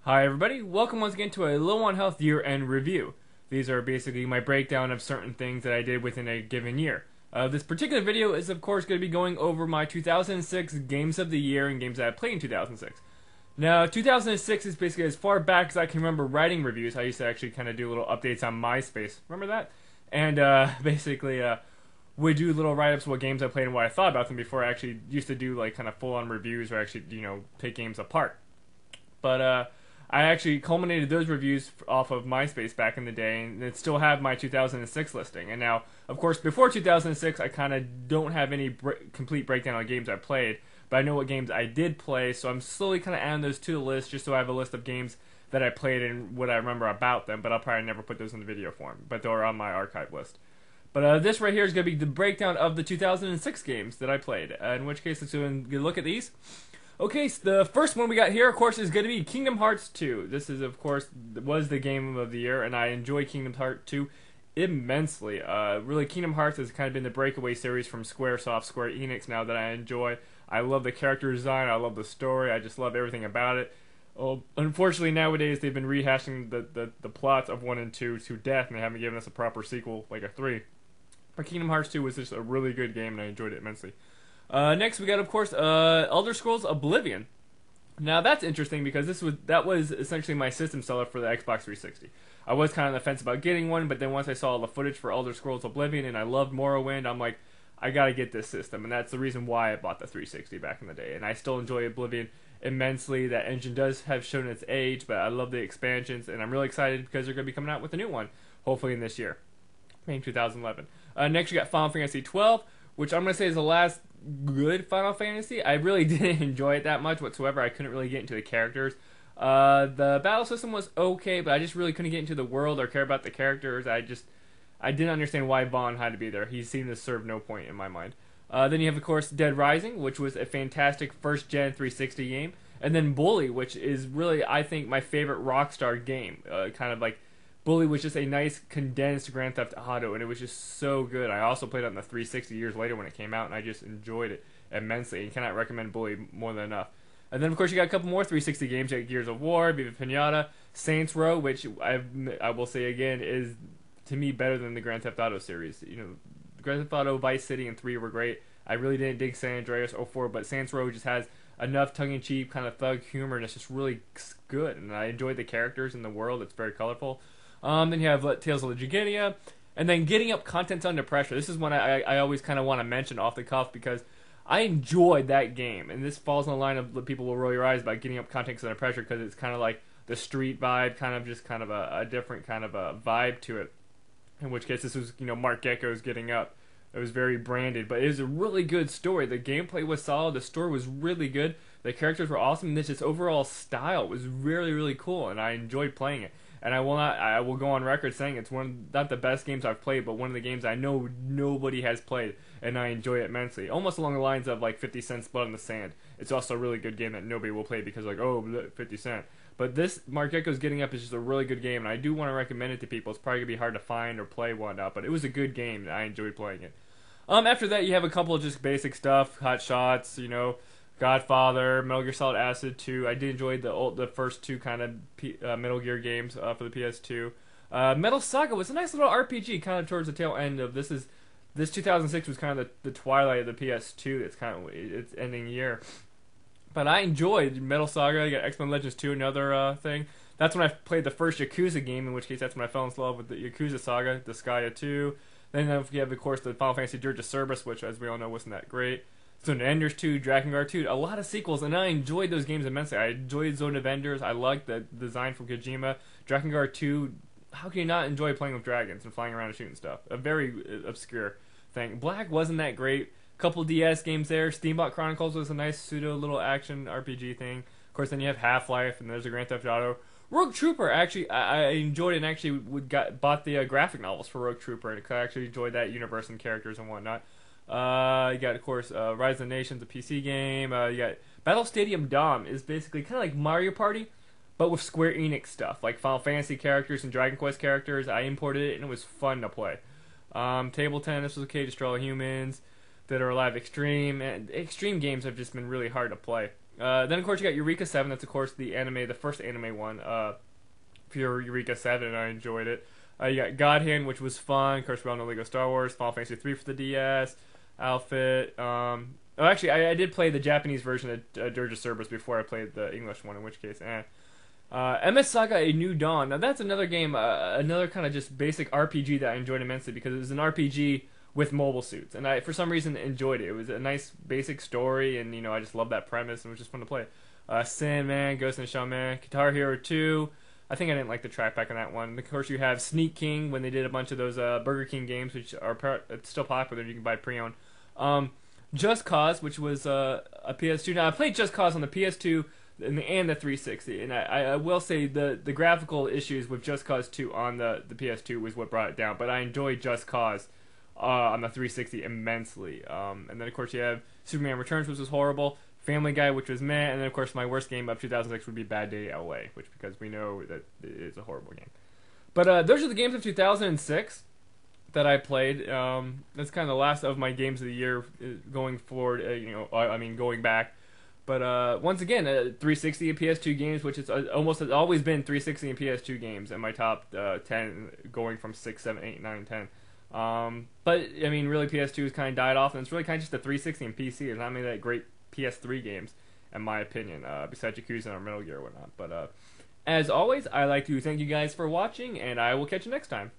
Hi everybody, welcome once again to a Low on Health year-end review. These are basically my breakdown of certain things that I did within a given year. This particular video is of course going to be going over my 2006 Games of the Year and games that I played in 2006. Now 2006 is basically as far back as I can remember writing reviews. I used to actually kind of do little updates on MySpace, remember that? And basically would do little write-ups of what games I played and what I thought about them before I actually used to do like kind of full-on reviews or actually, take games apart. But I actually culminated those reviews off of MySpace back in the day, and it still have my 2006 listing. And now, of course, before 2006, I kind of don't have any complete breakdown on games I played, but I know what games I did play, so I'm slowly kind of adding those to the list just so I have a list of games that I played and what I remember about them, but I'll probably never put those in the video form, but they're on my archive list. But this right here is going to be the breakdown of the 2006 games that I played, in which case let's look at these. Okay, so the first one we got here, of course, is going to be Kingdom Hearts 2. This is, of course, was the game of the year, and I enjoy Kingdom Hearts 2 immensely. Really, Kingdom Hearts has kind of been the breakaway series from Square Enix now that I enjoy. I love the character design, I love the story, I just love everything about it. Unfortunately, nowadays, they've been rehashing the plots of 1 and 2 to death, and they haven't given us a proper sequel, like a 3. But Kingdom Hearts 2 was just a really good game, and I enjoyed it immensely. Next we got, of course, Elder Scrolls Oblivion. Now that's interesting because that was essentially my system seller for the Xbox 360. I was kind of on the fence about getting one, but then once I saw all the footage for Elder Scrolls Oblivion and I loved Morrowind, I'm like, I gotta get this system, and that's the reason why I bought the 360 back in the day. And I still enjoy Oblivion immensely. That engine does have shown its age, but I love the expansions, and I'm really excited because they're going to be coming out with a new one, hopefully in this year, maybe 2011. Next we got Final Fantasy XII, which I'm going to say is the last good Final Fantasy. I really didn't enjoy it that much whatsoever. I couldn't really get into the characters. The battle system was okay, but I just really couldn't get into the world or care about the characters. I didn't understand why Vaughn had to be there. He seemed to serve no point in my mind. Then you have, of course, Dead Rising, which was a fantastic first-gen 360 game. And then Bully, which is really, I think, my favorite Rockstar game. Kind of like Bully was just a nice condensed Grand Theft Auto, and it was just so good. I also played it on the 360 years later when it came out, and I just enjoyed it immensely. You cannot recommend Bully more than enough. And then, of course, you got a couple more 360 games like Gears of War, Viva Pinata, Saints Row, which I will say again is, to me, better than the Grand Theft Auto series. Grand Theft Auto, Vice City, and 3 were great. I really didn't dig San Andreas or 4, but Saints Row just has enough tongue-in-cheek kind of thug humor, and it's just really good. And I enjoyed the characters and the world. It's very colorful. Then you have Tales of Legendania, and then Getting Up Contents Under Pressure. This is one I always kind of want to mention off the cuff because I enjoyed that game, and this falls in the line of the people will roll your eyes about Getting Up Contents Under Pressure because it's kind of like the street vibe, kind of a different kind of a vibe to it. In which case, this was Mark Gecko's Getting Up. It was very branded, but it was a really good story. The gameplay was solid, the story was really good, the characters were awesome, and this overall style was really, really cool, and I enjoyed playing it. And I will go on record saying it's not the best games I've played, but one of the games I know nobody has played, and I enjoy it immensely. Almost along the lines of like 50 Cent's Blood on the Sand. It's also a really good game that nobody will play because 50 Cent. But this Mark Gecko's Getting Up is just a really good game, and I do want to recommend it to people. It's probably going to be hard to find or play whatnot, but it was a good game, and I enjoyed playing it. After that, you have a couple of just basic stuff, Hot Shots, Godfather, Metal Gear Solid Acid 2. I did enjoy the first two kind of Metal Gear games for the PS2. Metal Saga was a nice little RPG kind of towards the tail end of this 2006 was kind of the twilight of the PS2. It's kind of its ending year. But I enjoyed Metal Saga. You got X-Men Legends 2, another thing. That's when I played the first Yakuza game, in which case that's when I fell in love with the Yakuza Saga, Disgaea 2. Then you have, of course, the Final Fantasy Dirge of Cerberus, which, as we all know, wasn't that great. Zone of Enders 2, Drakengard 2, a lot of sequels, and I enjoyed those games immensely. I enjoyed Zone of Enders, I liked the design from Kojima. Drakengard 2, how can you not enjoy playing with dragons and flying around and shooting stuff? A very obscure thing. Black wasn't that great. Couple DS games there. Steambot Chronicles was a nice pseudo little action RPG thing. Of course, then you have Half-Life, and there's a Grand Theft Auto. Rogue Trooper, actually, I enjoyed it and actually bought the graphic novels for Rogue Trooper, and I actually enjoyed that universe and characters and whatnot. You got, of course, Rise of the Nations, a PC game. You got Battle Stadium Dom is basically kind of like Mario Party, but with Square Enix stuff, like Final Fantasy characters and Dragon Quest characters. I imported it, and it was fun to play. Table Tennis was okay, Destroy All Humans, Dead or Alive Extreme, and Extreme games have just been really hard to play. Then of course you got Eureka 7. That's of course the first anime one. For Eureka 7, I enjoyed it. You got God Hand, which was fun. Of course, we all know Lego Star Wars. Final Fantasy 3 for the DS. Outfit. Actually, I did play the Japanese version of Dirge of Cerberus before I played the English one, in which case, MS Saga: A New Dawn. Now that's another game, another kind of just basic RPG that I enjoyed immensely because it was an RPG with mobile suits, and I for some reason enjoyed it. It was a nice basic story, and I just loved that premise, and it was just fun to play. Sandman, Ghost in the Shell Man, Guitar Hero 2. I think I didn't like the track back on that one. Of course, you have Sneak King when they did a bunch of those Burger King games, which are still popular. You can buy pre-owned. Just Cause, which was a PS2. Now I played Just Cause on the PS2 and the 360, and I will say the graphical issues with Just Cause 2 on the PS2 was what brought it down. But I enjoyed Just Cause on the 360 immensely. And then of course you have Superman Returns, which was horrible. Family Guy, which was meh, and then of course my worst game of 2006 would be Bad Day LA, which because we know that it's a horrible game. But those are the games of 2006 that I played. That's kind of the last of my games of the year going forward. Going back. But once again, 360 and PS2 games, which is almost has always been 360 and PS2 games in my top 10, going from 6, 7, 8, 9, 10. But I mean, really, PS2 has kind of died off, and it's really kind of just the 360 and PC. There's not many that great PS3 games, in my opinion, besides Yakuza or Metal Gear or whatnot. But as always, I'd like to thank you guys for watching, and I will catch you next time.